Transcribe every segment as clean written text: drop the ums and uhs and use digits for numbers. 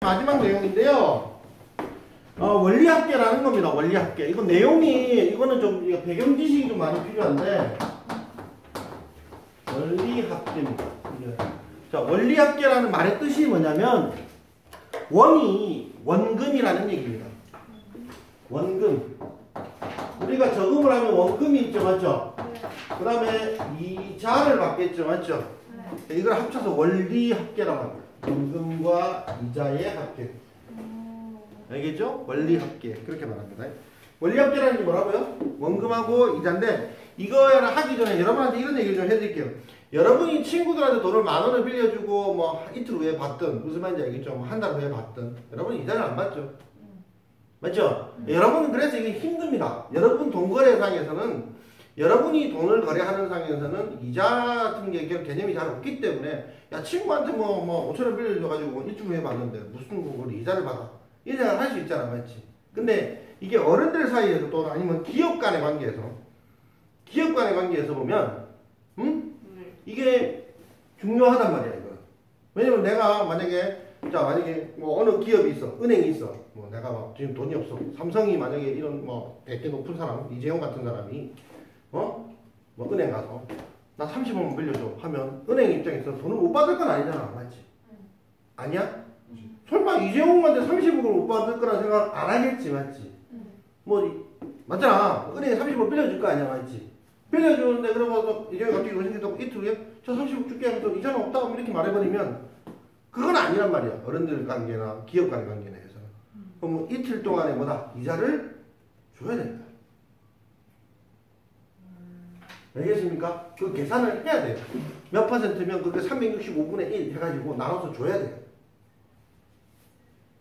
마지막 내용인데요. 원리합계라는 겁니다. 원리합계. 이거 내용이, 이거는 좀, 이거 배경 지식이 좀 많이 필요한데, 원리합계입니다. 자, 원리합계라는 말의 뜻이 뭐냐면, 원이 원금이라는 얘기입니다. 원금. 우리가 저금을 하면 원금이 있죠, 맞죠? 그 다음에 이자를 받겠죠, 맞죠? 이걸 합쳐서 원리합계라고 합니다. 원금과 이자의 합계. 알겠죠? 원리합계. 그렇게 말합니다. 원리합계라는 게 뭐라고요? 원금하고 이자인데, 이거를 하기 전에 여러분한테 이런 얘기를 좀 해드릴게요. 여러분이 친구들한테 돈을 10,000원을 빌려주고 뭐 이틀 후에 받든, 무슨 말인지 알겠죠? 뭐 한 달 후에 받든, 여러분 이자를 안 받죠? 맞죠? 여러분은 그래서 이게 힘듭니다. 여러분 돈거래상에서는, 여러분이 돈을 거래하는 상에서는 이자 같은 게 개념이 잘 없기 때문에, 야, 친구한테 뭐 5,000원 빌려줘가지고 일주일 후에 받는데 무슨 그걸 이자를 받아? 이 생각을 할 수 있잖아, 맞지? 근데 이게 어른들 사이에서 또 아니면 기업 간의 관계에서 보면, 이게 중요하단 말이야, 이거. 왜냐면 내가 만약에 뭐 어느 기업이 있어, 은행이 있어. 뭐 내가 막 지금 돈이 없어. 삼성이 만약에 이런 뭐 되게 높은 사람, 이재용 같은 사람이 뭐 은행 가서 나 30원만 빌려줘 하면 은행 입장에서 돈을 못 받을 건 아니잖아, 맞지? 아니야? 설마 이재용한테 30억을 못 받을 거라 생각 안 하겠지, 맞지? 맞잖아. 은행에 30억 빌려줄 거 아니야, 맞지? 빌려주는데 그러고서 이재용이 갑자기 생겼다고 이틀 후에 저 30억 줄게 하면서 이자는 없다 이렇게 말해버리면 그건 아니란 말이야. 어른들 관계나 기업 간의 관계나 해서. 그럼 이틀 동안에 이자를 줘야 된다. 알겠습니까? 그 계산을 해야 돼요. 몇 퍼센트면 그게 365분의 1 해가지고 나눠서 줘야 돼요.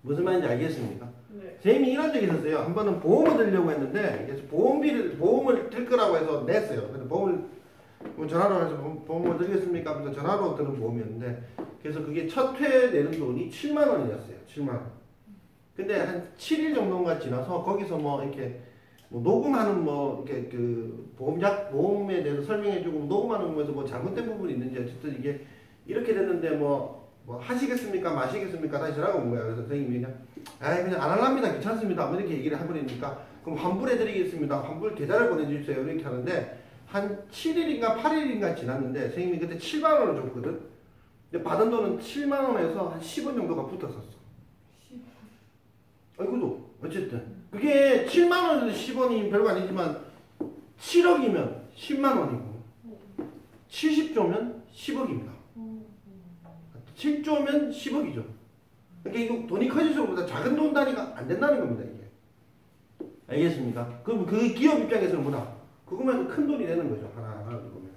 무슨 말인지 알겠습니까? 네. 쌤이 이런 적이 있었어요. 한 번은 보험을 들려고 했는데, 그래서 보험을 들 거라고 해서 냈어요. 그래서 전화로 해서 보험을 드리겠습니까? 하면서 전화로 드는 보험이었는데, 그래서 그게 첫 회 내는 돈이 7만 원이었어요. 7만 원. 근데 한 7일 정도가 지나서 거기서 이렇게 녹음하는 이렇게 그 보험에 대해서 설명해주고 녹음하는 거에서 잘못된 부분이 있는지 어쨌든 이게 이렇게 됐는데 하시겠습니까? 마시겠습니까? 다시 전화가 온 거야. 그래서 선생님이 그냥 안 할랍니다. 괜찮습니다. 이렇게 얘기를 해버리니까 그럼 환불해드리겠습니다. 환불 계좌를 보내주세요. 이렇게 하는데 한 7일인가 8일인가 지났는데 선생님이 그때 7만 원을 줬거든. 근데 받은 돈은 7만 원에서 한 10원 정도가 붙었었어. 아이고도 어쨌든 그게 7만 원에서 10원이 별거 아니지만 7억이면 10만 원이고 70조면 10억입니다. 7조면 10억이죠. 그러니까 이거 돈이 커질수록 보다 작은 돈 단위가 안 된다는 겁니다, 이게. 알겠습니까? 그럼 그 기업 입장에서는 그것만 큰 돈이 되는 거죠. 하나하나 보면.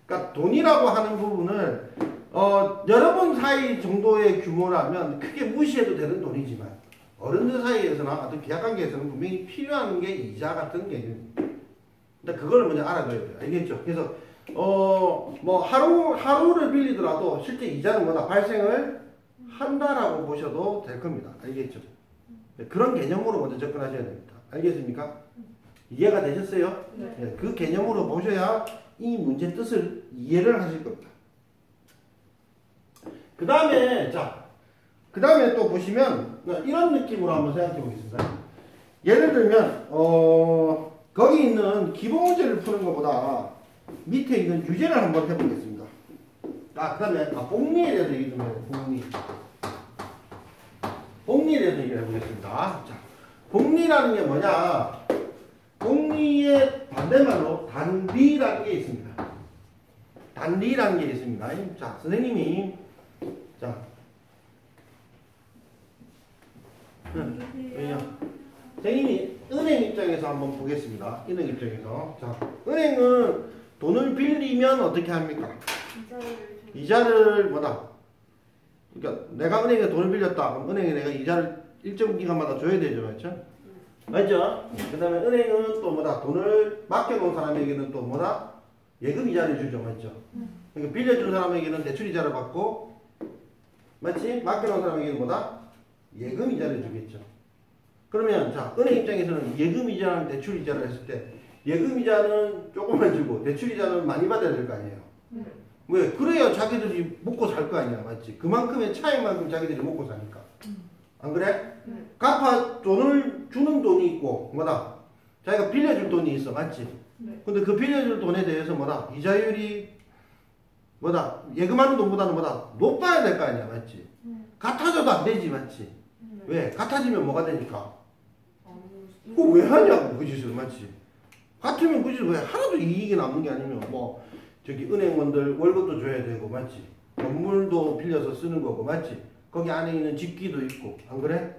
그러니까 돈이라고 하는 부분을 여러분 사이 정도의 규모라면 크게 무시해도 되는 돈이지만 어른들 사이에서나 어떤 계약관계에서는 분명히 필요한 게 이자 같은 개념입니다. 근데 그걸 먼저 알아둬야 돼요. 알겠죠? 그래서 하루를 빌리더라도 실제 이자는 발생을 한다라고 보셔도 될 겁니다. 알겠죠? 그런 개념으로 먼저 접근하셔야 됩니다. 알겠습니까? 이해가 되셨어요? 네. 그 개념으로 보셔야 이 문제 뜻을 이해를 하실 겁니다. 그 다음에 또 보시면 이런 느낌으로 한번 생각해 보겠습니다. 예를 들면 거기 있는 기본 문제를 푸는 것보다 밑에 있는 유제를 한번 해보겠습니다. 그 다음에 복리에 대해서 얘기 좀 해요. 복리에 대해서 얘기를 해보겠습니다. 자, 복리라는 게 뭐냐? 복리의 반대말로 단리라는 게 있습니다. 단리라는 게 있습니다. 자, 선생님이 선생님이 은행 입장에서 한번 보겠습니다. 은행 입장에서. 자, 은행은 돈을 빌리면 어떻게 합니까? 이자를 그러니까 내가 은행에 돈을 빌렸다. 그럼 은행에 내가 이자를 일정 기간마다 줘야 되죠. 맞죠? 맞죠? 그 다음에 은행은 또 돈을 맡겨놓은 사람에게는 또 예금 이자를 주죠. 맞죠? 그러니까 빌려준 사람에게는 대출 이자를 받고, 맞지? 맡겨놓은 사람에게는 예금 이자를 주겠죠. 그러면 은행 입장에서는 예금 이자랑 대출 이자를 했을 때 예금 이자는 조금만 주고 대출 이자는 많이 받아야 될 거 아니에요. 왜? 그래야 자기들이 먹고 살 거 아니야. 맞지? 그만큼의 차이만큼 자기들이 먹고 사니까. 안 그래? 갚아 돈을 주는 돈이 있고 뭐다? 자기가 빌려줄 돈이 있어. 맞지? 근데 그 빌려줄 돈에 대해서 뭐다? 이자율이 뭐다? 예금하는 돈보다는 뭐다? 높아야 될 거 아니야. 맞지? 같아져도 안 되지. 맞지? 왜? 같아지면 뭐가 되니까? 그거 왜 하냐고 그 짓을. 맞지? 같으면 그 짓을 왜 하나도 이익이 남는 게 아니면 뭐 저기 은행원들 월급도 줘야 되고. 맞지? 건물도 빌려서 쓰는 거고. 맞지? 거기 안에 있는 집기도 있고. 안 그래?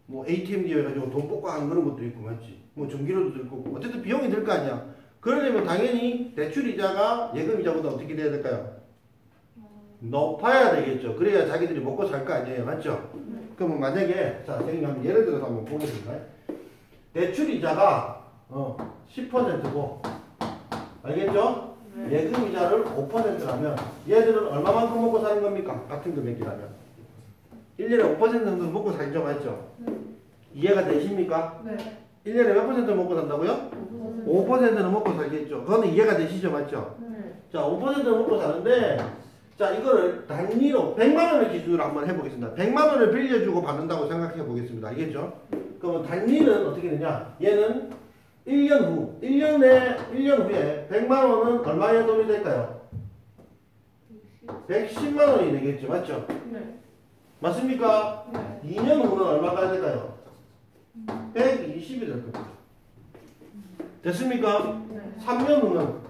뭐 ATM기에 가지고 돈 뽑고 하는 그런 것도 있고. 맞지? 뭐 전기료도 들 거고. 어쨌든 비용이 들 거 아니야. 그러려면 당연히 대출이자가 예금이자보다 어떻게 돼야 될까요? 높아야 되겠죠. 그래야 자기들이 먹고 살 거 아니에요. 맞죠? 그러면 만약에 자 선생님 한번 예를 들어서 한번 보겠습니다. 대출이자가 10%고 알겠죠? 예금이자를 5%라면 얘들은 얼마만큼 먹고 사는 겁니까? 같은 금액이라면 1년에 5% 정도 먹고 살죠. 맞죠? 이해가 되십니까? 1년에 몇 퍼센트 먹고 산다고요? 5%는 먹고 살겠죠. 그거는 이해가 되시죠? 맞죠? 자, 5%는 먹고 사는데 자, 이거를 단위로 100만 원을 기준으로 한번 해보겠습니다. 100만 원을 빌려주고 받는다고 생각해 보겠습니다. 알겠죠? 그러면 단위는 어떻게 되냐? 얘는 1년 후, 1년 후에 100만 원은 얼마의 돈이 될까요? 110만 원이 되겠죠. 맞죠? 맞습니까? 2년 후는 얼마가 될까요? 120이 될 겁니다. 됐습니까? 3년 후는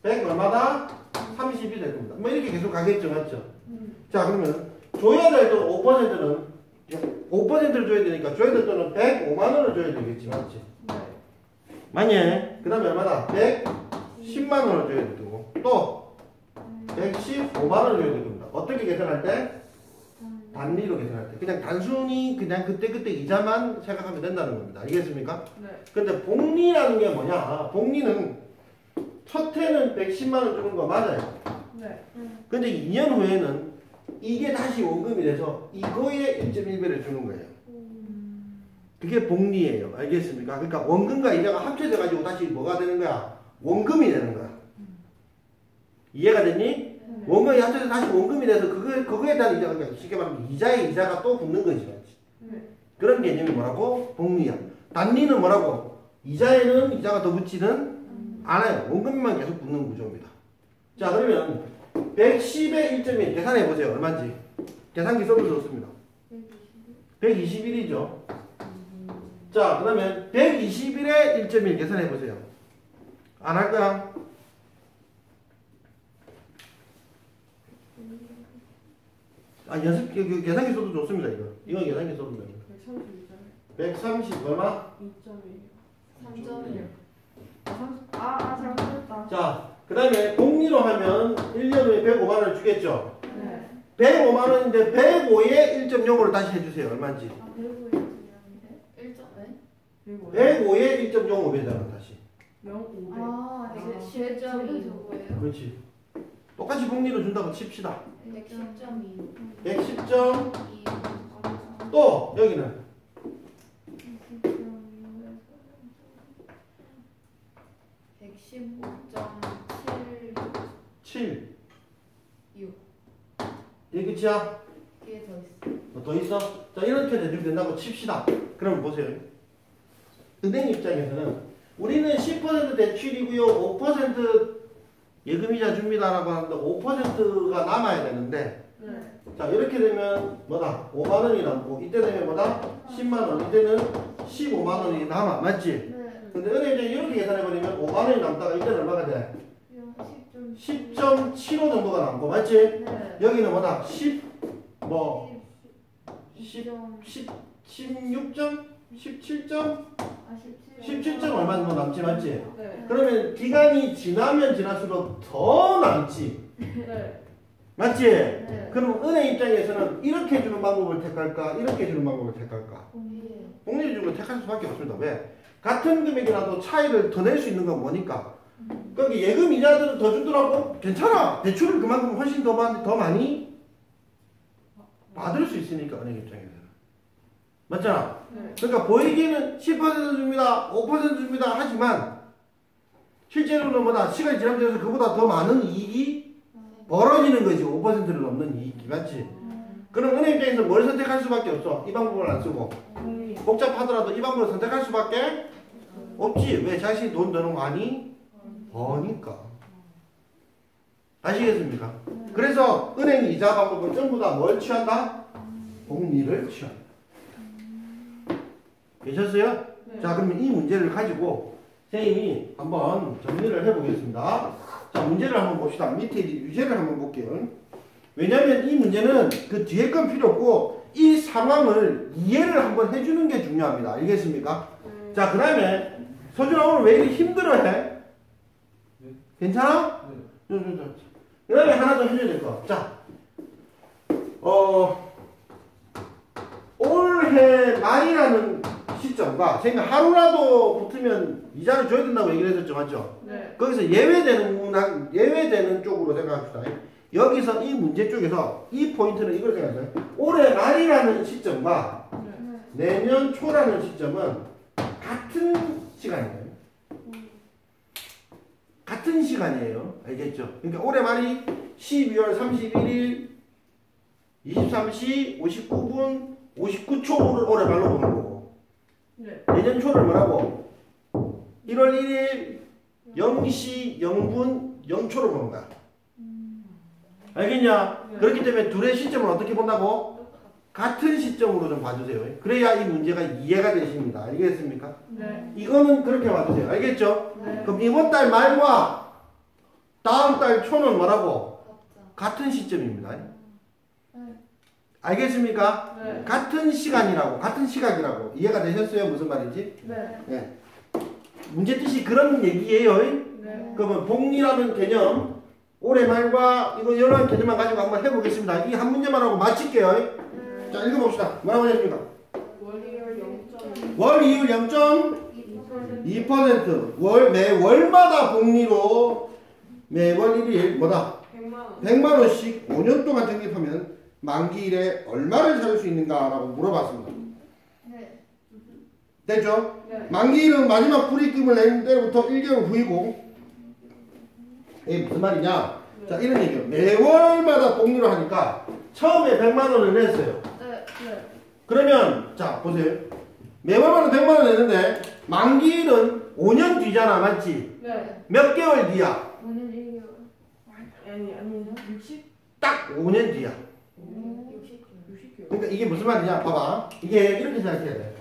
100 얼마다? 30이 될 겁니다. 뭐 이렇게 계속 가겠죠. 맞죠? 자, 그러면 줘야 될 돈 5%는 5%를 줘야 되니까 줘야 될 돈은 105만 원을 줘야 되겠지. 맞지? 맞니? 그 다음에 얼마나? 110만 원을 줘야 될 거고 또 115만 원을 줘야 될 겁니다. 어떻게 계산할 때? 단리로 계산할 때. 그냥 단순히 그냥 그때그때 이자만 생각하면 된다는 겁니다. 알겠습니까? 근데 복리라는 게 뭐냐? 복리는 첫 해는 110만 원 주는 거 맞아요. 근데 2년 후에는 이게 다시 원금이 돼서 이거에 1.1배를 주는 거예요. 그게 복리예요. 알겠습니까? 그러니까 원금과 이자가 합쳐져 가지고 다시 뭐가 되는 거야? 원금이 되는 거야. 이해가 됐니? 원금이 합쳐서 다시 원금이 돼서 그거에 대한 이자가 그러니까 쉽게 말하면 이자에 이자가 또 붙는 거지. 그런 개념이 뭐라고? 복리야. 단리는 뭐라고? 이자에는 이자가 더 붙지는 않아요. 원금만 계속 붙는 구조입니다. 자, 그러면 110에 1.1 계산해 보세요. 얼마인지. 계산기 써도 좋습니다. 121이죠. 자, 그러면 121에 1.1 계산해 보세요. 안 할 거야? 연습 계산기 써도 좋습니다. 이거 계산기 써도 됩니다. 130 얼마? 2.1 3.1 잘못했다. 자, 그 다음에 복리로 하면 1년 후에 105만 원을 주겠죠? 105만 원인데 105에 1.05를 다시 해주세요. 얼마인지? 105에 1.05배잖아. 다시. 0.5배. 이게 10.25예요? 그렇지. 똑같이 복리로 준다고 칩시다. 110.2. 110점. 또 여기는 7. 6. 이게 끝이야? 뒤에 더 있어. 더 있어? 자, 이렇게 대주면 된다고 칩시다. 그럼 보세요. 은행 입장에서는 우리는 10% 대출이고요. 5% 예금이자 줍니다라고 하는데 5%가 남아야 되는데 자, 이렇게 되면 뭐다? 5만 원이 남고 이때 되면 뭐다? 10만 원. 이때는 15만 원이 남아. 맞지? 근데 은행 입장에 이렇게 계산해버리면 5만 원이 남다가 이때는 얼마가 돼? 10.75 정도가 남고. 맞지? 여기는 뭐다? 16점? 17점? 17점 얼마 정도 남지. 맞지? 그러면 기간이 지나면 지날수록 더 남지. 맞지? 그럼 은행 입장에서는 이렇게 주는 방법을 택할까? 이렇게 주는 방법을 택할까? 복리를 주는 걸 택할 수밖에 없습니다. 왜? 같은 금액이라도 차이를 더 낼 수 있는 건 뭐니까? 그러니까 예금 이자들은 더 주더라고? 괜찮아. 대출을 그만큼 훨씬 더 많이 받을 수 있으니까 은행 입장에서는. 맞잖아? 그러니까 보이기는 10% 줍니다. 5% 줍니다. 하지만 실제로는 뭐다? 시간이 지나면서 그보다 더 많은 이익이 벌어지는 거지. 5%를 넘는 이익이. 맞지? 그럼 은행 입장에서 뭘 선택할 수밖에 없어? 이 방법을 안 쓰고. 복잡하더라도 이 방법을 선택할 수밖에 없지. 왜? 자신이 돈 더 많이 버니까. 아시겠습니까? 그래서 은행 이자 방법은 전부 다 뭘 취한다? 복리를 취한다. 되셨어요? 네. 자, 그러면 이 문제를 가지고 선생님이 한번 정리를 해보겠습니다. 자, 문제를 한번 봅시다. 밑에 유제를 한번 볼게요. 왜냐하면 이 문제는 그 뒤에 건 필요 없고 이 상황을 이해를 한번 해주는 게 중요합니다. 알겠습니까? 자, 그 다음에 서준아 오늘 왜 이렇게 힘들어해? 네. 괜찮아? 네. 그 다음에 하나 더 해줘야 될 거. 자, 올해 말이라는 시점과 생각 하루라도 붙으면 이자를 줘야 된다고 얘기를 했었죠, 맞죠? 네. 거기서 예외되는 쪽으로 생각합시다. 여기서 이 문제 쪽에서 이 포인트는 이걸 생각해요. 올해 말이라는 시점과 내년 초라는 시점은 같은 시간이에요. 같은 시간이에요. 알겠죠? 그러니까 올해 말이 12월 31일 23시 59분 59초를 올해 말로 보는 거고 네. 내년 초를 뭐라고? 1월 1일 0시 0분 0초로 보는 거야. 알겠냐? 네. 그렇기 때문에 둘의 시점을 어떻게 본다고? 같은 시점으로 좀 봐주세요. 그래야 이 문제가 이해가 되십니다. 알겠습니까? 네. 이거는 그렇게 봐주세요. 알겠죠? 네. 그럼 이번 달 말과 다음 달 초는 뭐라고? 같은 시점입니다. 알겠습니까? 네. 같은 시간이라고, 같은 시각이라고. 이해가 되셨어요? 무슨 말인지? 네. 네. 문제 뜻이 그런 얘기예요. 네. 그러면 복리라는 개념, 올해 말과 이거 이런 개념만 가지고 한번 해보겠습니다. 이 한 문제만 하고 마칠게요. 자, 읽어봅시다. 뭐라고 하셨습니까? 월 이율 0.2%. 매월마다 복리로 매월 1일 뭐다? 100만 원씩 5년 동안 적립하면 만기일에 얼마를 찾을 수 있는가라고 물어봤습니다. 네. 됐죠? 네. 만기일은 마지막 불이익금을 낸 때로부터 1개월 후이고 이게 무슨 말이냐? 자, 이런 얘기예요. 매월마다 복리로 하니까 처음에 100만 원을 냈어요. 네. 네. 그러면 자, 보세요. 매월마다 100만 원 내는데 만기일은 5년 뒤잖아, 맞지? 네. 몇 개월 뒤야? 5년 1개월. 아니요 60? 딱 5년 뒤야. 60개월. 그러니까 이게 무슨 말이냐? 봐봐. 이게 이렇게 생각해야 돼.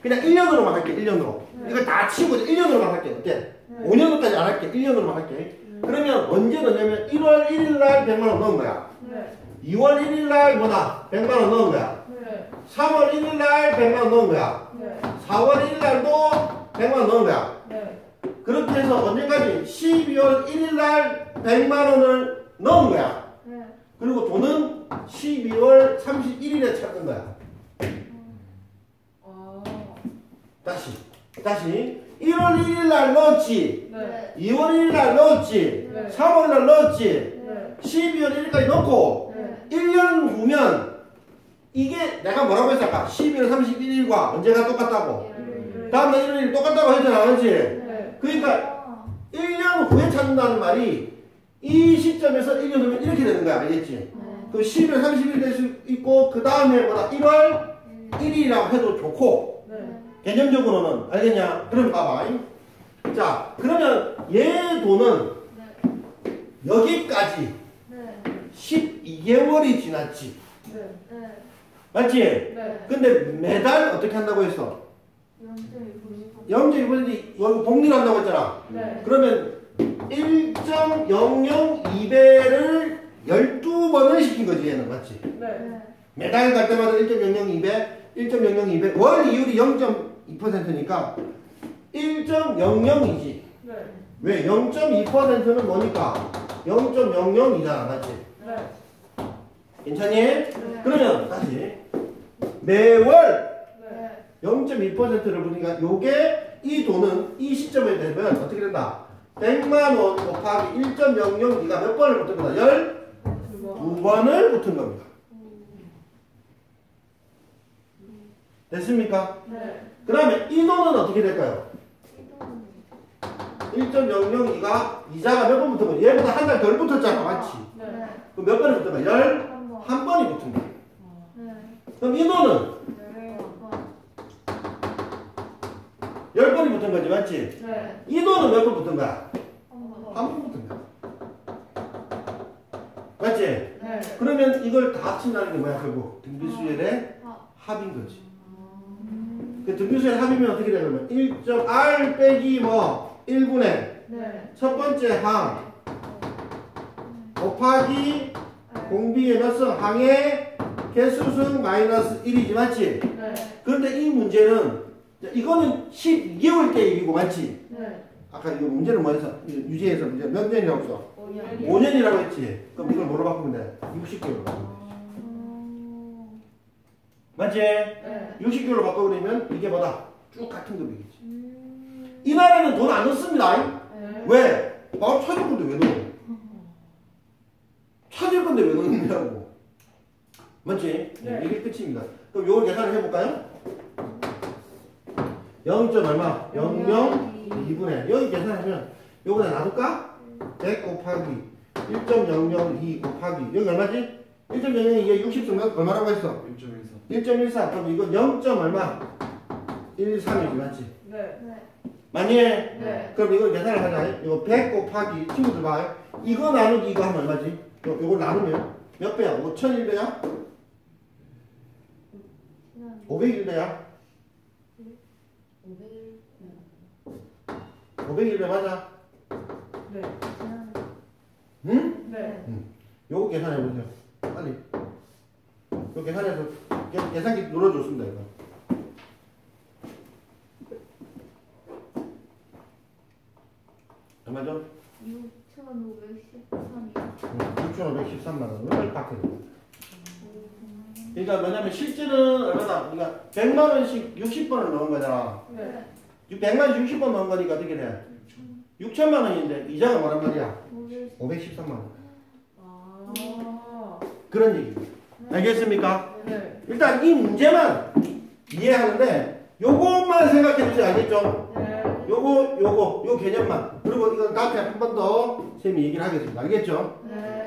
그냥 1년으로만 할게, 1년으로. 이거 다 치고 1년으로만 할게. 어때? 5년도까지 안 할게. 1년으로만 할게. 그러면 언제 넣냐면 1월 1일 날 100만 원 넣은 거야. 네. 2월 1일 날 뭐다? 100만 원 넣은 거야. 네. 3월 1일 날 100만 원 넣은 거야. 네. 4월 1일 날도 100만 원 넣은 거야. 네. 그렇게 해서 언제까지? 12월 1일 날 100만 원을 넣은 거야. 네. 그리고 돈은 12월 31일에 찾는 거야. 다시 1월 1일 날 넣었지. 네. 2월 1일 날 넣었지. 네. 3월 날 넣었지. 네. 12월 1일까지 넣고 네. 1년 후면 이게 내가 뭐라고 했을까? 12월 31일과 언제가 똑같다고? 다음날 1일 똑같다고 했잖아, 그렇지? 네. 그러니까 1년 후에 찾는다는 말이 이 시점에서 1년 후면 이렇게 되는 거야, 알겠지? 그 12월 30일 될 수 있고 그 다음에 뭐다? 1월 1일이라고 해도 좋고 네. 개념적으로는 알겠냐? 그럼 봐봐. 자, 그러면 얘 돈은 여기까지 네. 12개월이 지났지. 네. 네. 맞지? 네. 근데 매달 어떻게 한다고 했어? 0.2% 복리로 한다고 했잖아. 네. 그러면 1.002배를 12번을 시킨 거지, 얘는. 맞지? 네. 매달 갈 때마다 1.002배, 1.002배, 월 이율이 0.2%니까 1.00이지. 네. 왜? 0.2%는 뭐니까? 0.00이잖아, 맞지? 네. 괜찮니? 그러면 다시 매월 네. 0.2%를 보니까 요게 이 돈은 이 시점에 되면 어떻게 된다? 100만 원 곱하기 1.00이가 몇 번을 붙은 거다? 12번을 붙은 겁니다. 됐습니까? 네. 그 다음에 이 돈은 어떻게 될까요? 1.002가 이자가 몇 번 붙은 거야? 얘보다 한 달 덜 붙었잖아, 맞지? 네. 그럼 몇 번이 붙은 거야? 11번이 붙은 거야. 그럼 이 돈은 네. 10번이 붙은 거지, 맞지? 네. 이 돈은 몇 번 붙은 거야? 한 한 번 붙은 거야. 맞지? 네. 그러면 이걸 다 합친다는 게 뭐야, 결국? 등비수열의 합인 거지. 그 등비수열 합이면 어떻게 되냐면 1.r 빼기 뭐 1분의 네. 첫 번째 항 곱하기 공비의 몇 승? 항의 개수승 마이너스 1이지, 맞지? 네. 그런데 이 문제는 이거는 12개월 때 얘기고, 맞지? 네. 아까 이거 문제는 뭐였어? 유지에서 문제 몇 년이라고 했어? 5년. 5년이라고 했지? 그럼 이걸 뭐로 바꾸면 돼? 60개월로 바꾸면 되지. 맞지? 네. 60개월로 바꿔버리면 이게 뭐다? 쭉 같은 금액이지. 이 나라는 돈 안 넣습니다. 네. 왜? 바로 찾을 건데 왜 넣어? 찾을 건데 왜 넣느냐고. 맞지? 네. 이게 끝입니다. 그럼 요걸 계산을 해볼까요? 0. 얼마? 0.02분의 여기 계산하면 요거는 놔둘까? 100 곱하기 1.002 곱하기 여기 얼마지? 1.002 이게 60승 얼마라고 했어? 1.14. 그럼 이거 0. 얼마? 13이지, 맞지? 네. 맞니? 네. 그럼 이걸 계산을 하자. 이거 100 곱하기 친구들 봐. 이거 나누기 이거 하면 얼마지? 요걸 나누면 몇 배야? 5,100배야? 501배야? 501배 맞아? 네. 응? 네. 요거 계산해 보세요. 빨리. 요 계산해서 계산기 눌러줬습니다. 이거. 얼마죠? 6,513이요. 6,513만 원을 받거든요. 그러니까 뭐냐면 실제는 얼마나? 그러니까 100만 원씩 60번을 넣은 거잖아. 네. 100만 원씩 60번 넣은 거니까 어떻게 돼? 6천만 원인데 이자가 뭐란 말이야? 513만 원. 아. 그런 얘기입니다. 알겠습니까? 네. 일단 이 문제만 이해하는데 요것만 생각해 주세요. 알겠죠? 네. 요 개념만. 그리고 이건 나한테 한 번 더 쌤이 얘기를 하겠습니다. 알겠죠? 네.